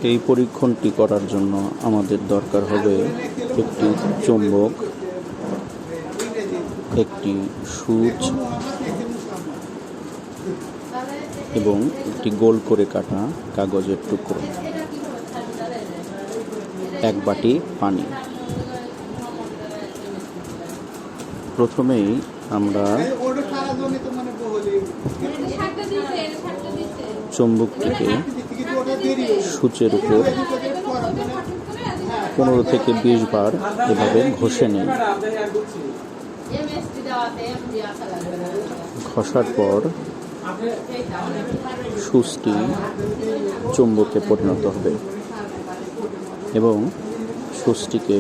এই পরীক্ষণটি করার জন্য আমাদের দরকার হবে একটি চুম্বক, একটি সুচ এবং একটি গোল করে কাটা কাগজের টুকরো, এক বাটি পানি। প্রথমেই আমরা চুম্বকটিকে সূচের উপর 15 থেকে 20 বার এভাবে ঘষে নিই। ঘষার পর সূচটি চুম্বকে পরিণত হবে এবং সূচটিকে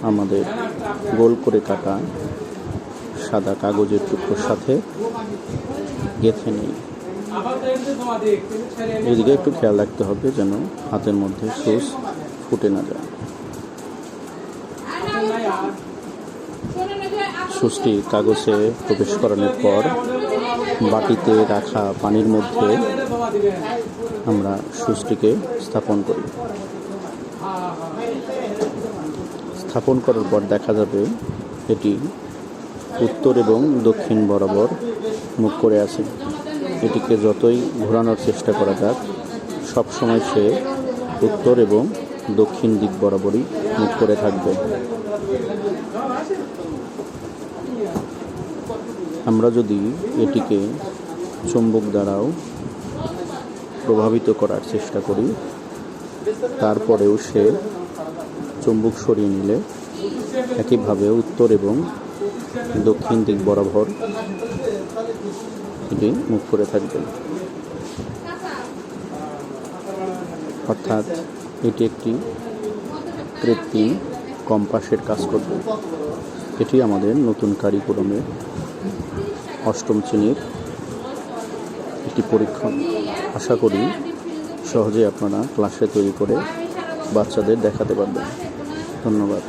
আমাদের গোল করে কাটা সাদা কাগজের টুকরোর সাথে গেঁথে নিই। এদিকে একটু খেয়াল রাখতে হবে যেন হাতের মধ্যে সূচ ফুটে না যায়। সূচটি কাগজে প্রবেশ করানোর পর বাটিতে রাখা পানির মধ্যে আমরা সূচটিকে স্থাপন করি। স্থাপন করার পর দেখা যাবে এটি উত্তর এবং দক্ষিণ বরাবর মুখ করে আছে। এটিকে যতই ঘোরানোর চেষ্টা করা যাক, সবসময় সে উত্তর এবং দক্ষিণ দিক বরাবরই মুখ করে থাকবে। আমরা যদি এটিকে চুম্বক দ্বারাও প্রভাবিত করার চেষ্টা করি, তারপরেও সে চুম্বক সরিয়ে নিলে একইভাবে উত্তর এবং দক্ষিণ দিক বরাবর এটি মুখ করে থাকবে। অর্থাৎ এটি একটি কৃত্রিম কম্পাসের কাজ করবে। এটি আমাদের নতুন কারিকুলামের 8ম শ্রেণীর একটি পরীক্ষণ। আশা করি সহজে আপনারা ক্লাসে তৈরি করে বাচ্চাদের দেখাতে পারবেন। ধন্যবাদ।